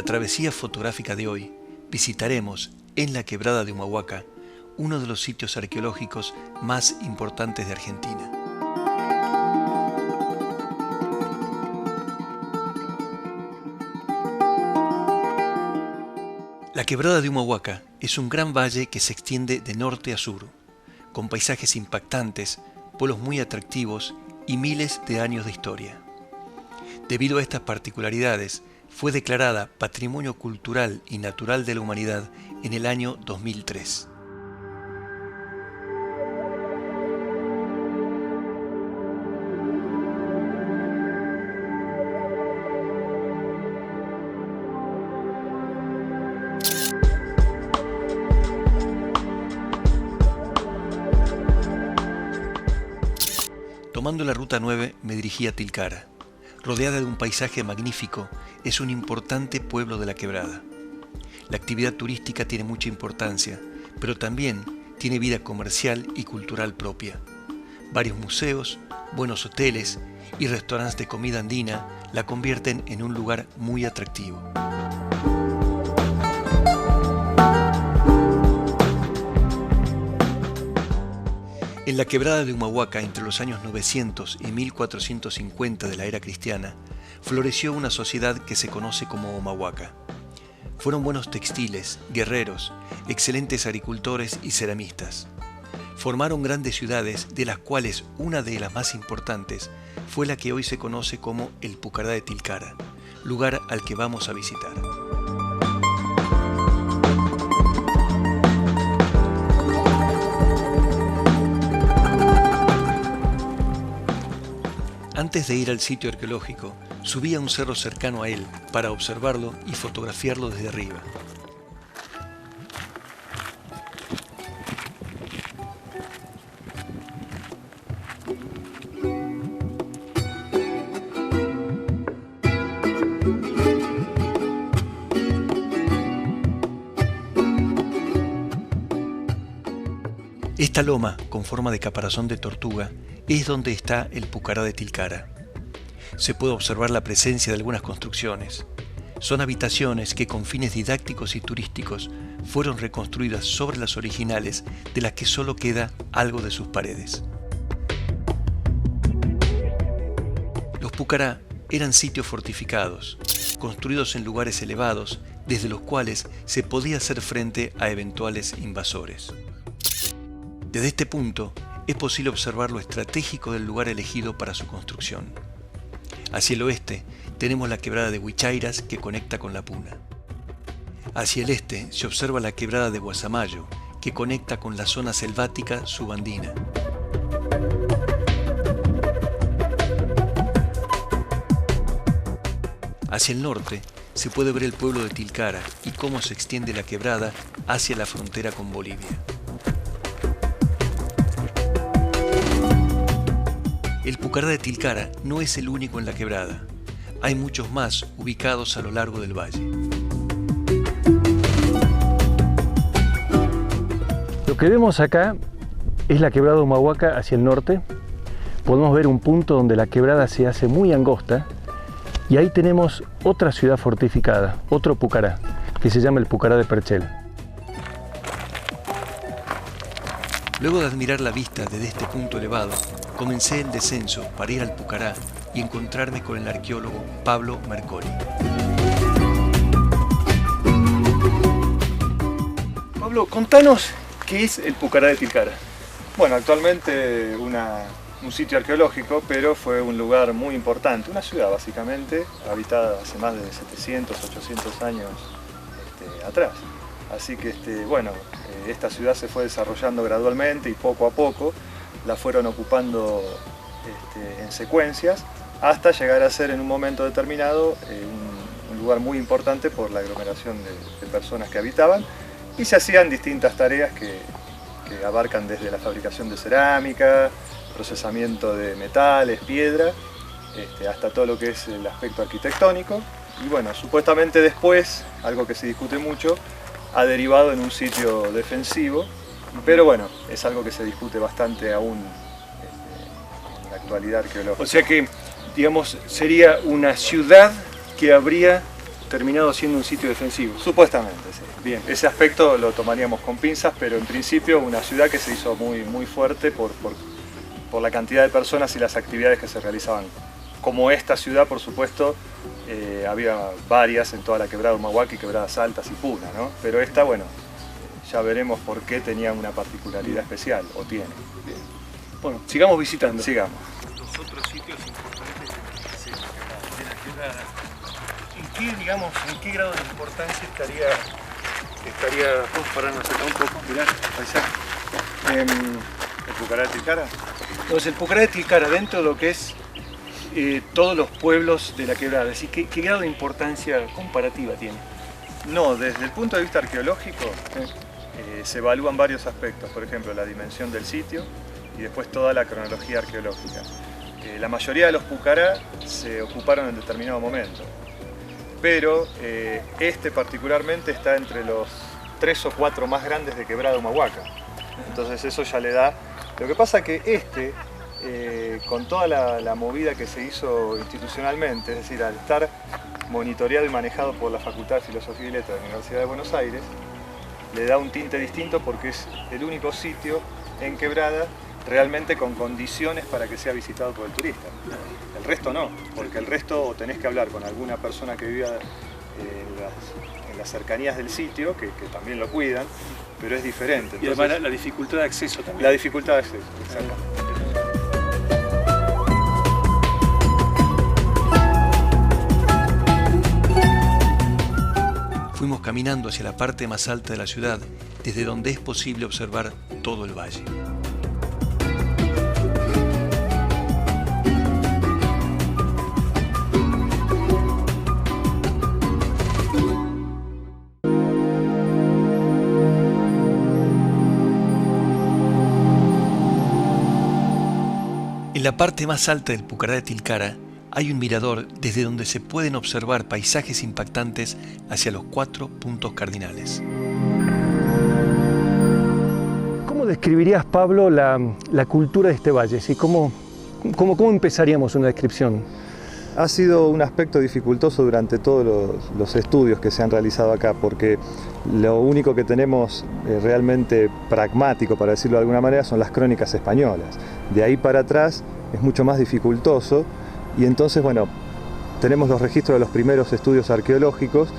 la travesía fotográfica de hoy visitaremos en la Quebrada de Humahuaca uno de los sitios arqueológicos más importantes de Argentina. La Quebrada de Humahuaca es un gran valle que se extiende de norte a sur, con paisajes impactantes, pueblos muy atractivos y miles de años de historia. Debido a estas particularidades, fue declarada Patrimonio Cultural y Natural de la Humanidad en el año 2003. Tomando la ruta 9 me dirigí a Tilcara. Rodeada de un paisaje magnífico, es un importante pueblo de la Quebrada. La actividad turística tiene mucha importancia, pero también tiene vida comercial y cultural propia. Varios museos, buenos hoteles y restaurantes de comida andina la convierten en un lugar muy atractivo. En la Quebrada de Humahuaca, entre los años 900 y 1450 de la era cristiana, floreció una sociedad que se conoce como Humahuaca. Fueron buenos textiles, guerreros, excelentes agricultores y ceramistas. Formaron grandes ciudades, de las cuales una de las más importantes fue la que hoy se conoce como el Pucará de Tilcara, lugar al que vamos a visitar. Antes de ir al sitio arqueológico, subí a un cerro cercano a él para observarlo y fotografiarlo desde arriba. Esta loma, con forma de caparazón de tortuga, es donde está el Pucará de Tilcara. Se puede observar la presencia de algunas construcciones. Son habitaciones que con fines didácticos y turísticos fueron reconstruidas sobre las originales, de las que solo queda algo de sus paredes. Los Pucará eran sitios fortificados, construidos en lugares elevados, desde los cuales se podía hacer frente a eventuales invasores. Desde este punto, es posible observar lo estratégico del lugar elegido para su construcción. Hacia el oeste tenemos la quebrada de Huichairas, que conecta con la Puna. Hacia el este se observa la quebrada de Guasamayo, que conecta con la zona selvática subandina. Hacia el norte se puede ver el pueblo de Tilcara y cómo se extiende la quebrada hacia la frontera con Bolivia. El Pucará de Tilcara no es el único en la quebrada. Hay muchos más ubicados a lo largo del valle. Lo que vemos acá es la quebrada de Humahuaca hacia el norte. Podemos ver un punto donde la quebrada se hace muy angosta y ahí tenemos otra ciudad fortificada, otro Pucará, que se llama el Pucará de Perchel. Luego de admirar la vista desde este punto elevado, comencé el descenso para ir al Pucará y encontrarme con el arqueólogo Pablo Mercoli. Pablo, contanos qué es el Pucará de Tilcara. Bueno, actualmente un sitio arqueológico, pero fue un lugar muy importante, una ciudad básicamente, habitada hace más de 700, 800 años atrás. Así que esta ciudad se fue desarrollando gradualmente y poco a poco la fueron ocupando en secuencias hasta llegar a ser en un momento determinado un lugar muy importante por la aglomeración de personas que habitaban, y se hacían distintas tareas que abarcan desde la fabricación de cerámica, procesamiento de metales, piedra, hasta todo lo que es el aspecto arquitectónico. Y bueno, supuestamente después, algo que se discute mucho, ha derivado en un sitio defensivo, pero bueno, es algo que se discute bastante aún en la actualidad arqueológica. O sea que, digamos, sería una ciudad que habría terminado siendo un sitio defensivo. Supuestamente, sí. Bien, ese aspecto lo tomaríamos con pinzas, pero en principio una ciudad que se hizo muy fuerte por la cantidad de personas y las actividades que se realizaban. Como esta ciudad, por supuesto, había varias en toda la quebrada Humahuaca y quebradas altas y Puna, ¿no? Pero esta, bueno, ya veremos por qué tenía una particularidad especial, o tiene. Bien. Bueno, sigamos visitando. Sigamos. Los otros sitios importantes de la quebrada. ¿En qué grado de importancia estaría vamos a pararnos acá un poco, mirá, paisaje? ¿El Pucará de Tilcara? Entonces, el Pucará de Tilcara, dentro de lo que es todos los pueblos de la quebrada, ¿sí? ¿Qué grado de importancia comparativa tiene? No, desde el punto de vista arqueológico se evalúan varios aspectos, por ejemplo la dimensión del sitio y después toda la cronología arqueológica. La mayoría de los Pucará se ocuparon en determinado momento, pero este particularmente está entre los 3 o 4 más grandes de quebrada Humahuaca. Entonces eso ya le da. Lo que pasa que con toda la movida que se hizo institucionalmente, es decir, al estar monitoreado y manejado por la Facultad de Filosofía y Letras de la Universidad de Buenos Aires, le da un tinte distinto porque es el único sitio en quebrada realmente con condiciones para que sea visitado por el turista. El resto no, porque el resto tenés que hablar con alguna persona que viva en las cercanías del sitio, que también lo cuidan, pero es diferente. Entonces, y además la dificultad de acceso también. La dificultad de acceso, exactamente. Fuimos caminando hacia la parte más alta de la ciudad, desde donde es posible observar todo el valle. En la parte más alta del Pucará de Tilcara hay un mirador desde donde se pueden observar paisajes impactantes hacia los 4 puntos cardinales. ¿Cómo describirías, Pablo, la cultura de este valle? ¿Sí? ¿Cómo empezaríamos una descripción? Ha sido un aspecto dificultoso durante todos los estudios que se han realizado acá, porque lo único que tenemos realmente pragmático, para decirlo de alguna manera, son las crónicas españolas. De ahí para atrás es mucho más dificultoso. Y entonces, bueno, tenemos los registros de los primeros estudios arqueológicos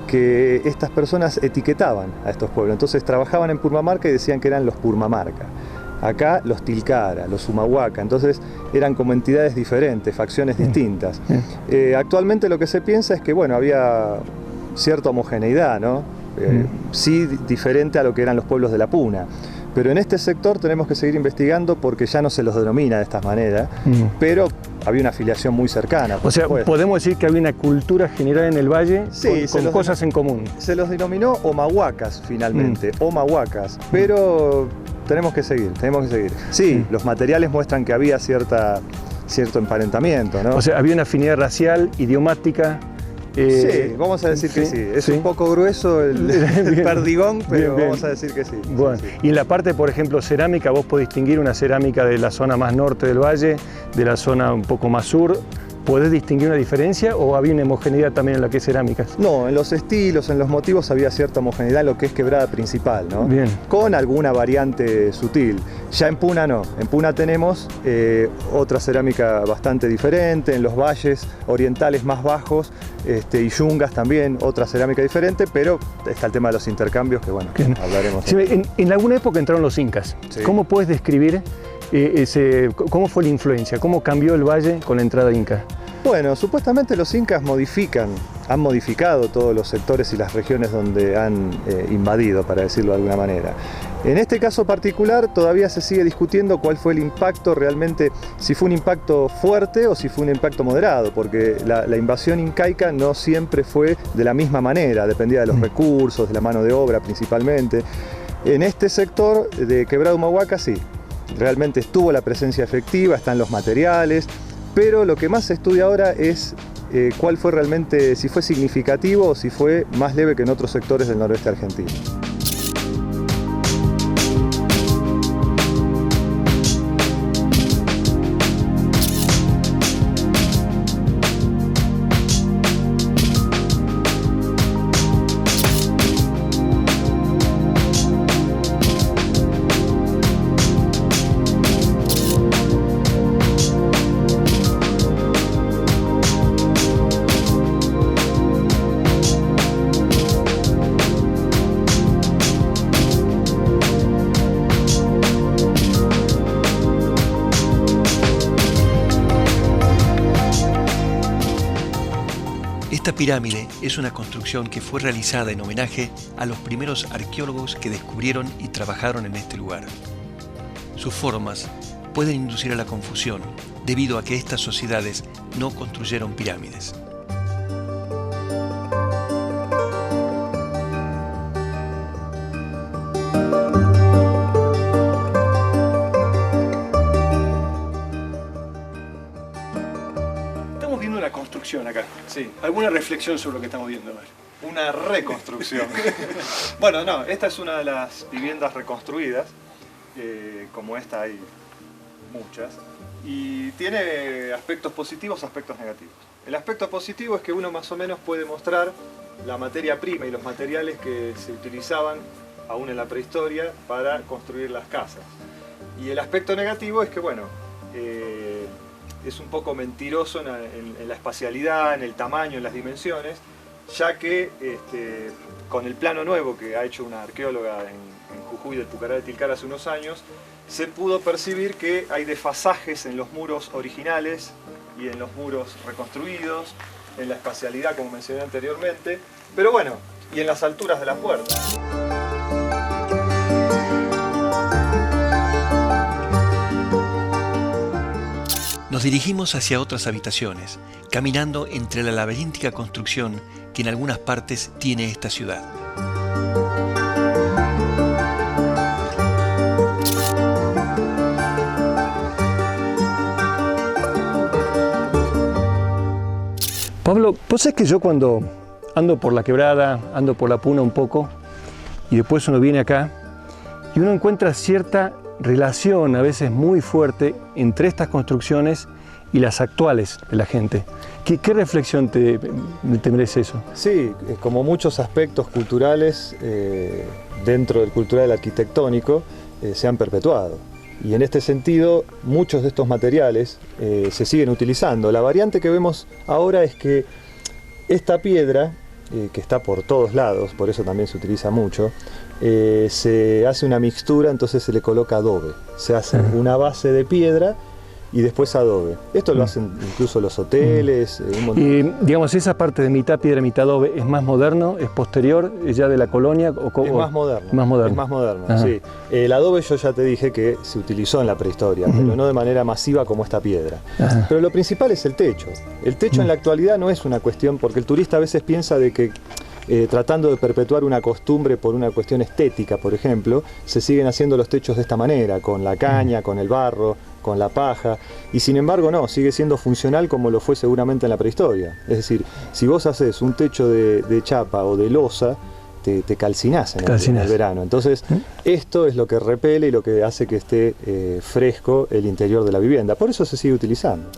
que estas personas etiquetaban a estos pueblos. Entonces trabajaban en Purmamarca y decían que eran los Purmamarca. Acá los Tilcara, los Humahuaca. Entonces eran como entidades diferentes, facciones distintas. Actualmente lo que se piensa es que, bueno, había cierta homogeneidad, ¿no? Sí diferente a lo que eran los pueblos de la Puna. Pero en este sector tenemos que seguir investigando porque ya no se los denomina de esta manera, pero había una afiliación muy cercana. O sea, podemos decir que había una cultura general en el valle, sí, con cosas en común. Se los denominó Omahuacas finalmente, Omahuacas, pero tenemos que seguir. Sí, los materiales muestran que había cierto emparentamiento, ¿no? O sea, había una afinidad racial, idiomática. Sí, vamos a decir que sí. Es un poco grueso el perdigón, pero bien. Vamos a decir que sí. Bueno, sí. Y en la parte, por ejemplo, cerámica, vos podés distinguir una cerámica de la zona más norte del valle, de la zona un poco más sur. ¿Podés distinguir una diferencia o había una homogeneidad también en lo que es cerámicas? No, en los estilos, en los motivos había cierta homogeneidad en lo que es quebrada principal, ¿no? Bien. Con alguna variante sutil. Ya en Puna no. En Puna tenemos otra cerámica bastante diferente, en los valles orientales más bajos y Yungas también otra cerámica diferente, pero está el tema de los intercambios que, bueno, hablaremos. Sí, en alguna época entraron los incas. Sí. ¿Cómo puedes describir cómo fue la influencia? ¿Cómo cambió el valle con la entrada inca? Bueno, supuestamente los incas han modificado todos los sectores y las regiones donde han invadido, para decirlo de alguna manera. En este caso particular todavía se sigue discutiendo cuál fue el impacto realmente, si fue un impacto fuerte o si fue un impacto moderado, porque la invasión incaica no siempre fue de la misma manera, dependía de los recursos, de la mano de obra principalmente. En este sector de Quebrada Humahuaca sí. Realmente estuvo la presencia efectiva, están los materiales, pero lo que más se estudia ahora es cuál fue realmente, si fue significativo o si fue más leve que en otros sectores del noroeste argentino. pirámide es una construcción que fue realizada en homenaje a los primeros arqueólogos que descubrieron y trabajaron en este lugar. Sus formas pueden inducir a la confusión debido a que estas sociedades no construyeron pirámides. Estamos viendo una construcción acá. Sí, ¿Alguna reflexión sobre lo que estamos viendo? A ver. una reconstrucción. Bueno, no, esta es una de las viviendas reconstruidas. Como esta hay muchas. Y tiene aspectos positivos, aspectos negativos. El aspecto positivo es que uno más o menos puede mostrar la materia prima y los materiales que se utilizaban aún en la prehistoria para construir las casas. Y el aspecto negativo es que, bueno, es un poco mentiroso en la espacialidad, en el tamaño, en las dimensiones, ya que con el plano nuevo que ha hecho una arqueóloga en Jujuy del Pucará de Tilcara hace unos años, se pudo percibir que hay desfasajes en los muros originales y en los muros reconstruidos, en la espacialidad, como mencioné anteriormente, pero bueno, y en las alturas de la puerta. Nos dirigimos hacia otras habitaciones, caminando entre la laberíntica construcción que en algunas partes tiene esta ciudad. Pablo, vos sabés que yo cuando ando por la quebrada, ando por la Puna un poco, y después uno viene acá, y uno encuentra cierta relación, a veces muy fuerte, entre estas construcciones y las actuales de la gente. ¿Qué reflexión te merece eso? Sí, como muchos aspectos culturales dentro del cultural arquitectónico se han perpetuado. Y en este sentido, muchos de estos materiales se siguen utilizando. La variante que vemos ahora es que esta piedra, que está por todos lados, por eso también se utiliza mucho, se hace una mixtura, entonces se le coloca adobe. Se hace una base de piedra y después adobe. Esto lo hacen incluso los hoteles. Y digamos, esa parte de mitad piedra, mitad adobe, ¿es más moderno? ¿Es posterior? ¿Es ya de la colonia? Es más moderno. Más moderno. Es más moderno, sí. El adobe yo ya te dije que se utilizó en la prehistoria, pero no de manera masiva como esta piedra. Pero lo principal es el techo. El techo en la actualidad no es una cuestión, porque el turista a veces piensa de que tratando de perpetuar una costumbre por una cuestión estética, por ejemplo, se siguen haciendo los techos de esta manera, con la caña, con el barro, con la paja, y sin embargo no, sigue siendo funcional como lo fue seguramente en la prehistoria. Es decir, si vos haces un techo de chapa o de losa, te calcinás en el verano. Entonces, esto es lo que repele y lo que hace que esté fresco el interior de la vivienda. Por eso se sigue utilizando.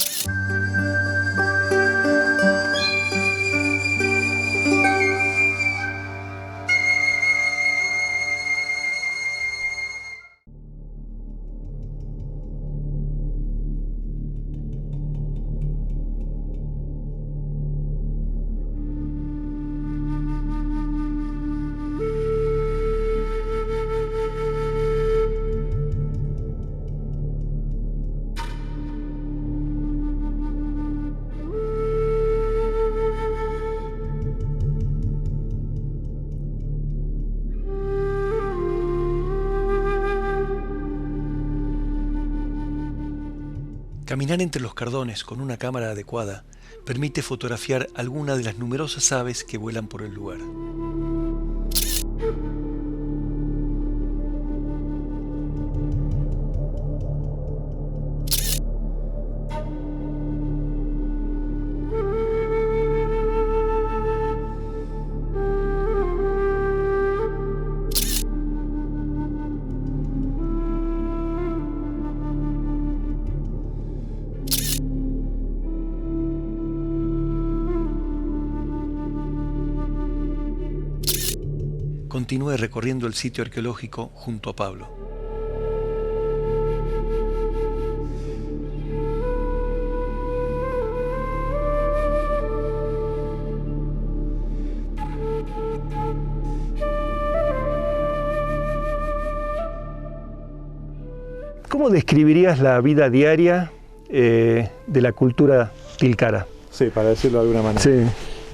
Caminar entre los cardones con una cámara adecuada permite fotografiar algunas de las numerosas aves que vuelan por el lugar. Continúe recorriendo el sitio arqueológico junto a Pablo. ¿Cómo describirías la vida diaria de la cultura tilcara? Sí, para decirlo de alguna manera. Sí.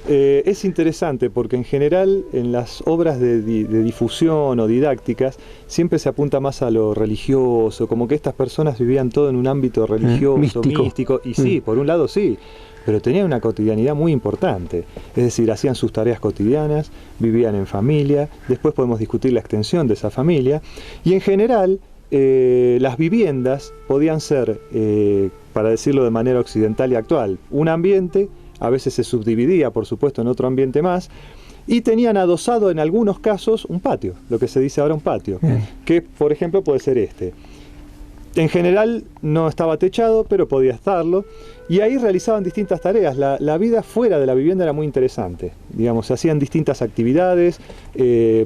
Es interesante porque en general en las obras de difusión o didácticas siempre se apunta más a lo religioso, como que estas personas vivían todo en un ámbito religioso, místico. Y sí, por un lado sí, pero tenían una cotidianidad muy importante. Es decir, hacían sus tareas cotidianas, vivían en familia, después podemos discutir la extensión de esa familia, y en general las viviendas podían ser, para decirlo de manera occidental y actual, un ambiente, a veces se subdividía, por supuesto, en otro ambiente más, y tenían adosado en algunos casos un patio, lo que se dice ahora un patio, que por ejemplo puede ser este. En general no estaba techado, pero podía estarlo, y ahí realizaban distintas tareas. La vida fuera de la vivienda era muy interesante, digamos, se hacían distintas actividades,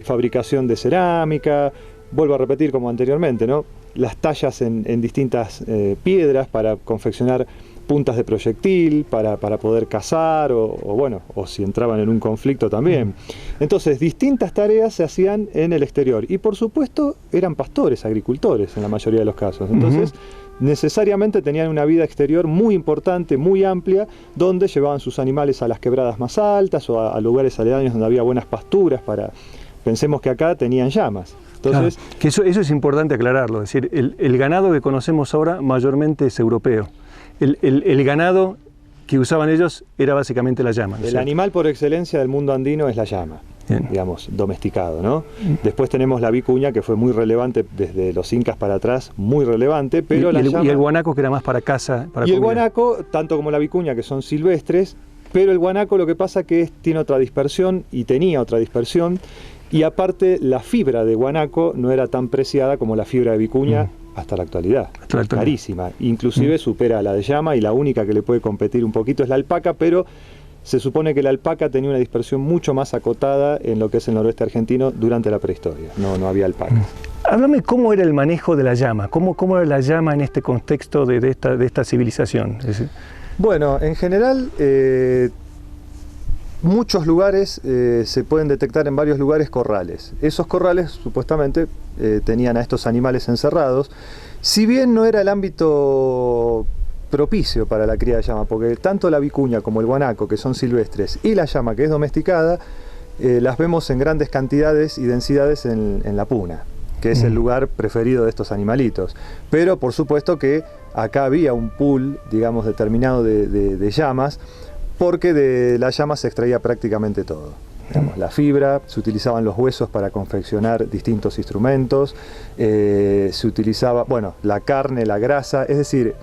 fabricación de cerámica, vuelvo a repetir como anteriormente, ¿no? Las tallas en distintas piedras para confeccionar puntas de proyectil, para poder cazar, o si entraban en un conflicto también. Entonces, distintas tareas se hacían en el exterior. Y por supuesto, eran pastores, agricultores en la mayoría de los casos. Entonces, necesariamente tenían una vida exterior muy importante, muy amplia, donde llevaban sus animales a las quebradas más altas o a lugares aledaños donde había buenas pasturas para... Pensemos que acá tenían llamas. Entonces, claro, que eso es importante aclararlo. Es decir, el ganado que conocemos ahora mayormente es europeo. El ganado que usaban ellos era básicamente la llama. El animal por excelencia del mundo andino es la llama, digamos, domesticado, ¿no? Después tenemos la vicuña, que fue muy relevante desde los incas para atrás, muy relevante, pero y el guanaco, que era más para caza, para comida. El guanaco, tanto como la vicuña, que son silvestres, pero el guanaco lo que pasa que tiene otra dispersión, y tenía otra dispersión, y aparte la fibra de guanaco no era tan preciada como la fibra de vicuña hasta la actualidad. Carísima, inclusive supera a la de llama, y la única que le puede competir un poquito es la alpaca, pero se supone que la alpaca tenía una dispersión mucho más acotada en lo que es el noroeste argentino durante la prehistoria, no había alpacas. Háblame cómo era el manejo de la llama, cómo era la llama en este contexto de esta civilización. Es decir, bueno, en general muchos lugares se pueden detectar en varios lugares corrales. Esos corrales supuestamente tenían a estos animales encerrados, si bien no era el ámbito propicio para la cría de llama, porque tanto la vicuña como el guanaco, que son silvestres, y la llama, que es domesticada, las vemos en grandes cantidades y densidades en la puna, que es el lugar preferido de estos animalitos. Pero por supuesto que acá había un pool, digamos, determinado de llamas, porque de la llama se extraía prácticamente todo. Digamos, la fibra, se utilizaban los huesos para confeccionar distintos instrumentos, se utilizaba, bueno, la carne, la grasa, es decir,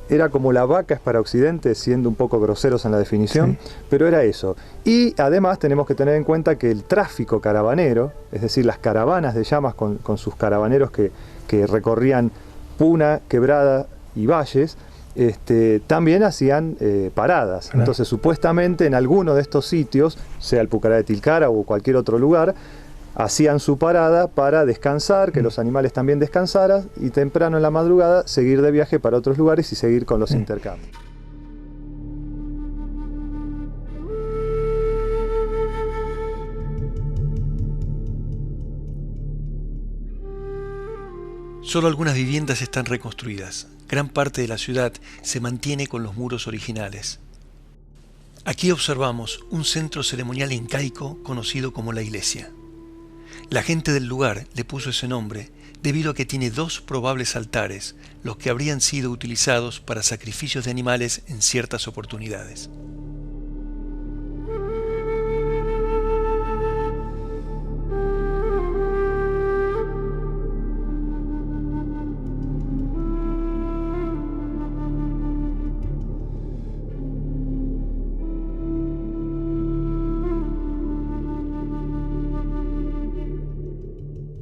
era como la vaca es para Occidente, siendo un poco groseros en la definición, pero era eso. Y además tenemos que tener en cuenta que el tráfico caravanero, es decir, las caravanas de llamas con sus caravaneros que recorrían puna, quebrada y valles, también hacían paradas. Claro. Entonces, supuestamente en alguno de estos sitios, sea el Pucará de Tilcara o cualquier otro lugar, hacían su parada para descansar, que los animales también descansaran, y temprano en la madrugada seguir de viaje para otros lugares y seguir con los intercambios. Solo algunas viviendas están reconstruidas. Gran parte de la ciudad se mantiene con los muros originales. Aquí observamos un centro ceremonial incaico conocido como la iglesia. La gente del lugar le puso ese nombre debido a que tiene dos probables altares, los que habrían sido utilizados para sacrificios de animales en ciertas oportunidades.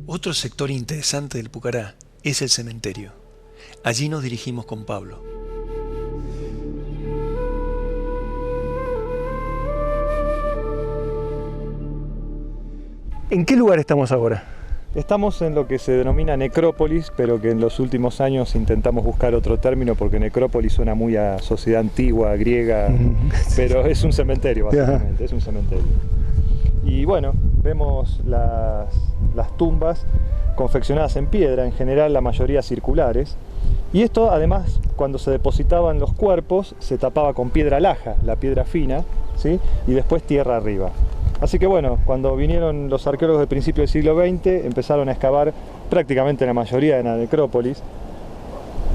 Otro sector interesante del Pucará es el cementerio. Allí nos dirigimos con Pablo. ¿En qué lugar estamos ahora? Estamos en lo que se denomina necrópolis, pero que en los últimos años intentamos buscar otro término porque necrópolis suena muy a sociedad antigua, griega, pero es un cementerio básicamente, es un cementerio. Y bueno, vemos las tumbas confeccionadas en piedra, en general la mayoría circulares, Y esto además, cuando se depositaban los cuerpos, se tapaba con piedra laja, la piedra fina, ¿sí? Y después tierra arriba. Así que bueno, cuando vinieron los arqueólogos del principio del siglo XX, empezaron a excavar prácticamente la mayoría de la necrópolis.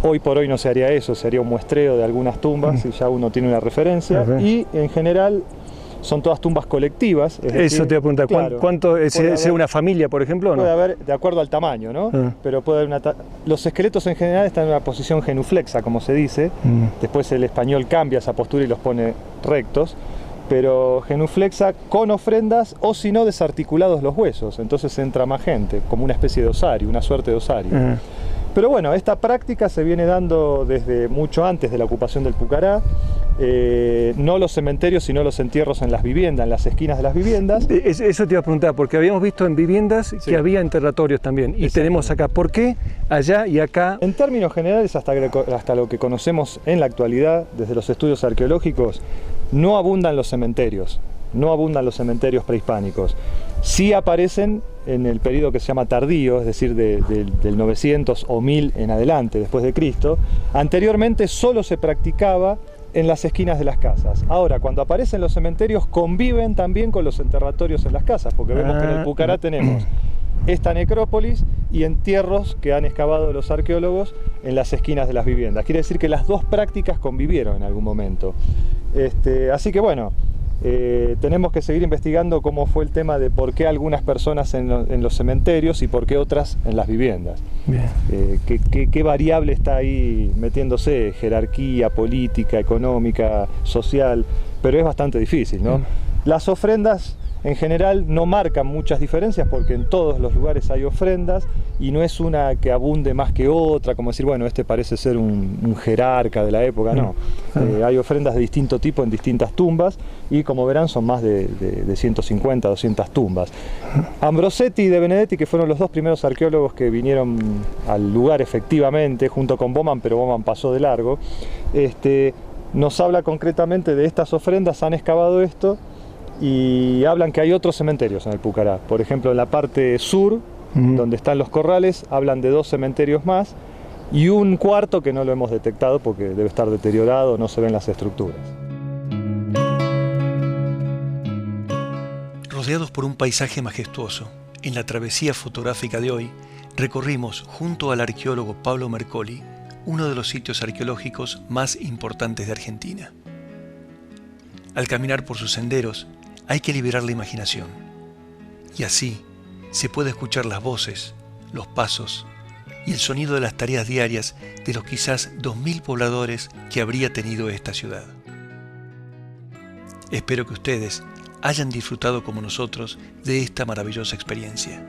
Hoy por hoy no se haría eso, se haría un muestreo de algunas tumbas y ya uno tiene una referencia. Y en general son todas tumbas colectivas. Es decir, eso te voy a preguntar, claro, ¿cuánto es una familia, por ejemplo? ¿O no? Puede haber, de acuerdo al tamaño, ¿no? Pero puede haber los esqueletos en general están en una posición genuflexa, como se dice. Después el español cambia esa postura y los pone rectos. Pero genuflexa con ofrendas o si no desarticulados los huesos. Entonces entra más gente, como una especie de osario, una suerte de osario. Pero bueno, esta práctica se viene dando desde mucho antes de la ocupación del Pucará. No los cementerios, sino los entierros en las viviendas, en las esquinas de las viviendas. Eso te iba a preguntar, porque habíamos visto en viviendas que había enterratorios también. Y tenemos acá, ¿por qué allá y acá? En términos generales, hasta lo que conocemos en la actualidad, desde los estudios arqueológicos, no abundan los cementerios. No abundan los cementerios prehispánicos. Sí aparecen en el periodo que se llama tardío, es decir, del 900 o 1000 en adelante, después de Cristo. Anteriormente solo se practicaba en las esquinas de las casas. Ahora, cuando aparecen los cementerios, conviven también con los enterratorios en las casas, porque vemos que en el Pucará tenemos esta necrópolis y entierros que han excavado los arqueólogos en las esquinas de las viviendas. Quiere decir que las dos prácticas convivieron en algún momento. Así que bueno, tenemos que seguir investigando cómo fue el tema de por qué algunas personas en los cementerios y por qué otras en las viviendas. ¿Qué variable está ahí metiéndose? Jerarquía, política, económica, social, pero es bastante difícil, ¿no? Las ofrendas en general no marcan muchas diferencias porque en todos los lugares hay ofrendas y no es una que abunde más que otra, como decir, bueno, este parece ser un jerarca de la época, no. Hay ofrendas de distinto tipo en distintas tumbas y como verán son más de 150, 200 tumbas. Ambrosetti y De Benedetti, que fueron los dos primeros arqueólogos que vinieron al lugar efectivamente, junto con Bowman, pero Bowman pasó de largo, nos habla concretamente de estas ofrendas, han excavado esto, y hablan que hay otros cementerios en el Pucará. Por ejemplo, en la parte sur, donde están los corrales, hablan de 2 cementerios más y un cuarto que no lo hemos detectado porque debe estar deteriorado, no se ven las estructuras. Rodeados por un paisaje majestuoso, en la travesía fotográfica de hoy, recorrimos junto al arqueólogo Pablo Mercoli uno de los sitios arqueológicos más importantes de Argentina. Al caminar por sus senderos, hay que liberar la imaginación, y así se puede escuchar las voces, los pasos y el sonido de las tareas diarias de los quizás 2000 pobladores que habría tenido esta ciudad. Espero que ustedes hayan disfrutado como nosotros de esta maravillosa experiencia.